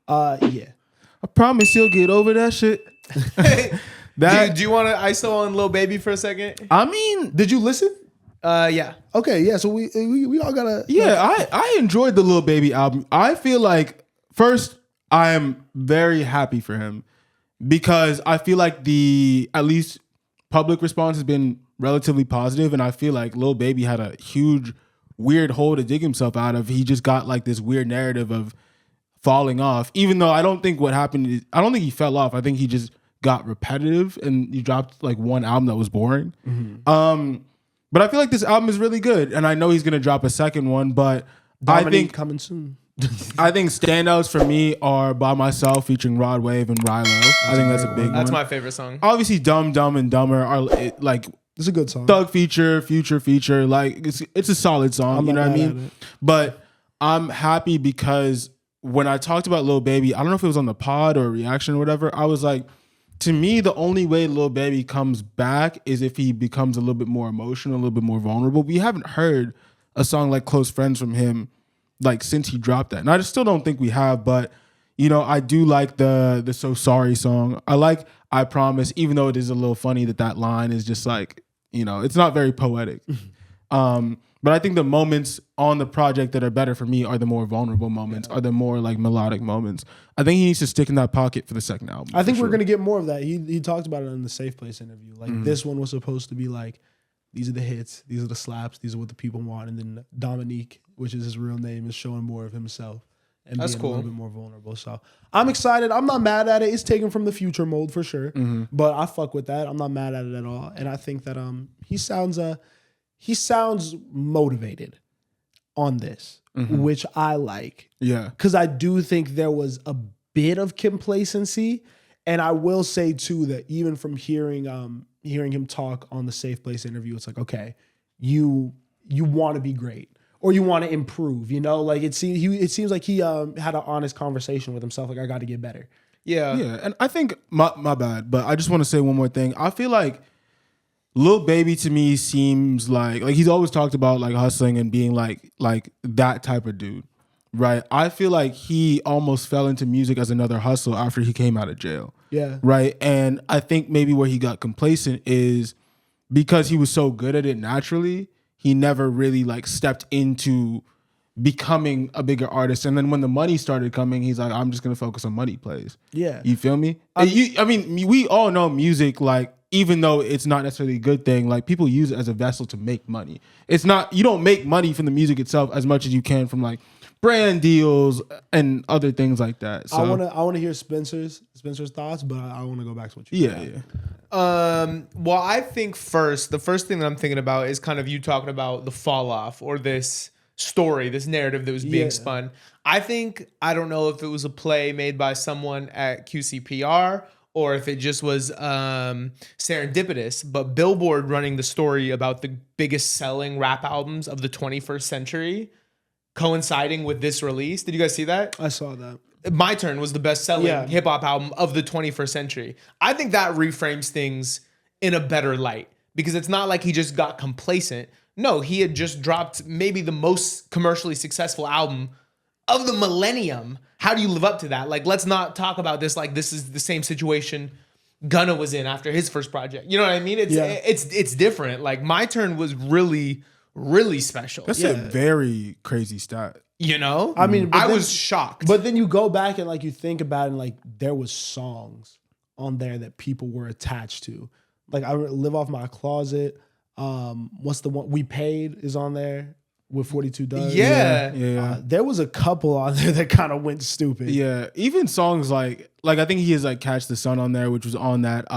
Yeah. I promise you'll get over that shit. Do you want to ISO on Lil Baby for a second? I mean, Did you listen? Yeah. Okay, yeah. So we all gotta. yeah, I enjoyed the Lil Baby album. I feel like first I am very happy for him because I feel like the at least public response has been relatively positive, and I feel like Lil Baby had a huge weird hole to dig himself out of. He just got like this weird narrative of falling off, even though I don't think what happened is, I don't think he fell off. I think he just got repetitive and he dropped like one album that was boring. But I feel like this album is really good, and I know he's gonna drop a second one. But Dominique I think coming soon. I think standouts for me are By Myself featuring Rod Wave and Rilo. I think that's a big one. That's my favorite song. Obviously, Dumb and Dumber are like It's a good song. Thug feature, Future feature. Like it's a solid song. You know what I mean? But I'm happy because when I talked about Lil Baby, I don't know if it was on the pod or reaction or whatever. I was like, to me, the only way Lil Baby comes back is if he becomes a little bit more emotional, a little bit more vulnerable. We haven't heard a song like Close Friends from him like since he dropped that. And I just still don't think we have, but you know, I do like the So Sorry song. I like I Promise, even though it is a little funny that line is just like, you know, it's not very poetic. But I think the moments on the project that are better for me are the more vulnerable moments, are the more like melodic moments. I think he needs to stick in that pocket for the second album. I think we're gonna get more of that. He talked about it in the Safe Place interview. Like this one was supposed to be like, these are the hits, these are the slaps, these are what the people want. And then Dominique, which is his real name, is showing more of himself and That's being cool. a little bit more vulnerable. So I'm excited. I'm not mad at it. It's taken from the Future mode for sure. But I fuck with that. I'm not mad at it at all. And I think that he sounds motivated on this, which I like. Yeah. Because I do think there was a bit of complacency. And I will say too that even from hearing him talk on the Safe Place interview, it's like, okay, you want to be great or you want to improve, you know? Like it seems like he had an honest conversation with himself, like I got to get better. Yeah. Yeah. And I think my bad, but I just want to say one more thing. I feel like Lil Baby to me seems like he's always talked about like hustling and being like that type of dude, right? I feel like he almost fell into music as another hustle after he came out of jail. Yeah. Right. And I think maybe where he got complacent is because he was so good at it naturally, he never really like stepped into becoming a bigger artist. And then when the money started coming, he's like, I'm just gonna focus on money plays. Yeah. You feel me? I mean, we all know music, like, even though it's not necessarily a good thing, like people use it as a vessel to make money. It's not, you don't make money from the music itself as much as you can from like brand deals and other things like that. So I wanna hear Spencer's thoughts, but I want to go back to what you said. Well, I think the first thing that I'm thinking about is kind of you talking about the fall off or this story, this narrative that was being spun. I don't know if it was a play made by someone at QCPR or if it just was serendipitous, but Billboard running the story about the biggest selling rap albums of the 21st century coinciding with this release. Did you guys see that? I saw that. My Turn was the best selling hip hop album of the 21st century. I think that reframes things in a better light because it's not like he just got complacent. No, he had just dropped maybe the most commercially successful album of the millennium. How do you live up to that? Like, let's not talk about this like this is the same situation Gunna was in after his first project. You know what I mean? It's different. Like, My Turn was really, really special. that's a very crazy stat. You know? I mean, I was shocked. But then you go back and like you think about it and like there was songs on there that people were attached to. Like I Live Off My Closet. What's the one? We Paid is on there with 42 Doug. Yeah. There was a couple on there that kind of went stupid. Yeah, even songs like I think he has like Catch the Sun on there, which was on that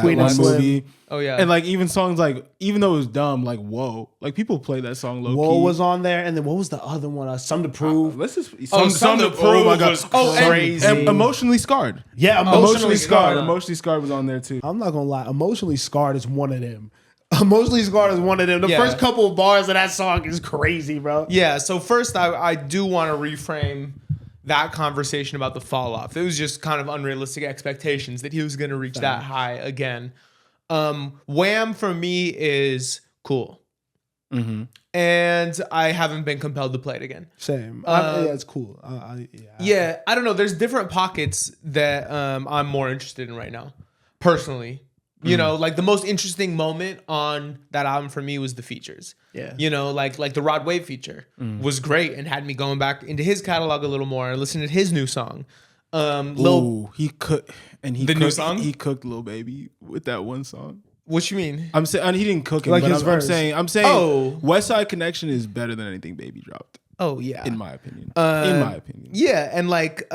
Queen one and Slim. movie. Oh yeah. And like even songs like, even though it was dumb, like Whoa, like people play that song low Whoa key. was on there, and then what was the other one? Something to Prove. Let's just Something to Prove oh my God. was crazy. And Emotionally Scarred. Yeah, Emotionally Scarred. Emotionally Scarred was on there too. I'm not gonna lie. Emotionally Scarred is one of them. Emotionally Scarred is one of them. The Yeah. first couple of bars of that song is crazy, bro. Yeah, so first I do want to reframe that conversation about the fall off. It was just kind of unrealistic expectations that he was going to reach that high again. WHAM for me is cool. and I haven't been compelled to play it again. Same. Yeah, it's cool. Yeah, I don't know. There's different pockets that I'm more interested in right now, personally. You know, like the most interesting moment on that album for me was the features. Yeah. You know, like the Rod Wave feature was great and had me going back into his catalog a little more and listening to his new song. He cooked, and he The cooked, new song? He cooked Lil Baby with that one song. What you mean? I'm saying he didn't cook it, Like but his verse. I'm saying West Side Connection is better than anything Baby dropped. Oh yeah, in my opinion. In my opinion, yeah, and like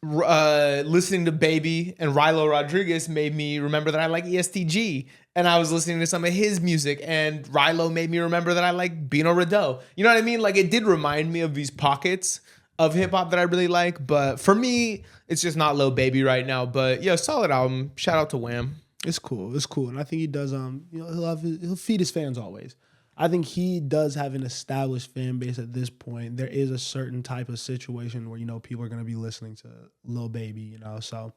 listening to Baby and Rilo Rodriguez made me remember that I like ESTG, and I was listening to some of his music, and Rilo made me remember that I like Bino Rideau. You know what I mean? Like it did remind me of these pockets of hip hop that I really like, but for me, it's just not Lil Baby right now. But yeah, solid album. Shout out to Wham. It's cool. It's cool, and I think he does. He'll feed his fans always. I think he does have an established fan base at this point. There is a certain type of situation where people are going to be listening to Lil Baby. So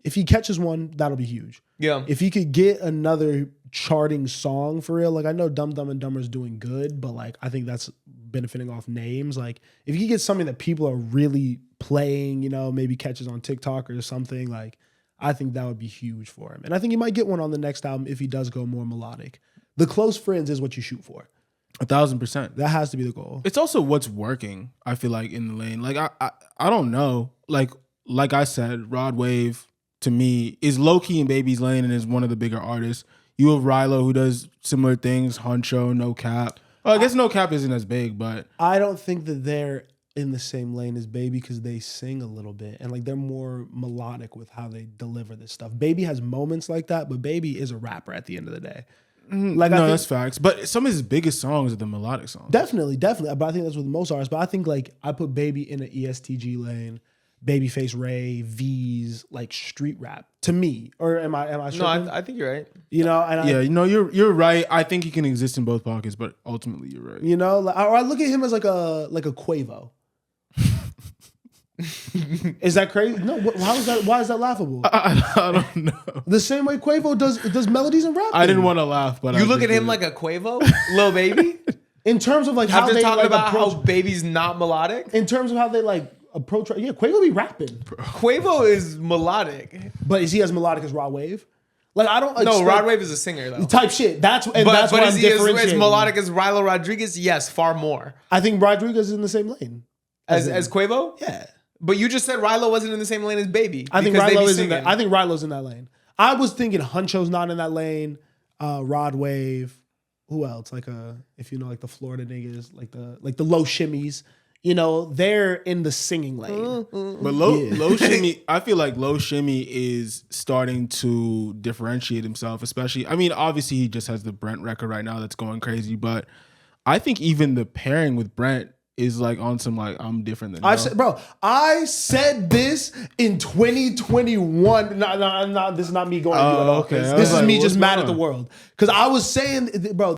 if he catches one, that'll be huge. Yeah. If he could get another charting song for real, like I know Dumb and Dumber is doing good, but like I think that's benefiting off names. Like if he gets something that people are really playing, maybe catches on TikTok or something, like I think that would be huge for him. And I think he might get one on the next album if he does go more melodic. The close friends is what you shoot for. 1,000%. That has to be the goal. It's also what's working, I feel like, in the lane. Like I don't know. Like I said, Rod Wave to me is low key in Baby's lane and is one of the bigger artists. You have Rilo who does similar things, Huncho, No Cap. Well, I guess No Cap isn't as big, but I don't think that they're in the same lane as Baby because they sing a little bit and like they're more melodic with how they deliver this stuff. Baby has moments like that, but Baby is a rapper at the end of the day. Like no, that's facts. But some of his biggest songs are the melodic songs. Definitely. But I think that's with most artists. But I think like I put Baby in an ESTG lane, Babyface Ray, V's, like street rap to me. Or am I No, tripping? I think you're right. You're right. I think he can exist in both pockets, but ultimately you're right. Or I look at him as like a Quavo. Is that crazy? No. How is that? Why is that laughable? I don't know. The same way Quavo does melodies and rap. I didn't want to laugh, but you look at him like a Quavo, Lil Baby. In terms of like how After they talking like about approach, how Baby's not melodic. in terms of how they like approach. Yeah, Quavo be rapping, Quavo is melodic. but is he as melodic as Rod Wave? Like I don't. No, Rod Wave is a singer though. Type shit. That's But what I'm is he as differentiating. melodic as Rilo Rodriguez? Yes, far more. I think Rodriguez is in the same lane As Quavo? Yeah. But you just said Rilo wasn't in the same lane as Baby. I think because they be Rilo is in singing. that. I think Rilo's in that lane. I was thinking Huncho's not in that lane. Rod Wave. Who else? Like if you know, like the Florida niggas, like the low shimmies. They're in the singing lane. But low shimmy, I feel like low shimmy is starting to differentiate himself. Especially, I mean, obviously he just has the Brent record right now that's going crazy. But I think even the pairing with Brent is like on some like I'm different than I said this in 2021. No, this is not me going at you at all. Okay. This is like, me just what's mad going at the on? world because I was saying, bro.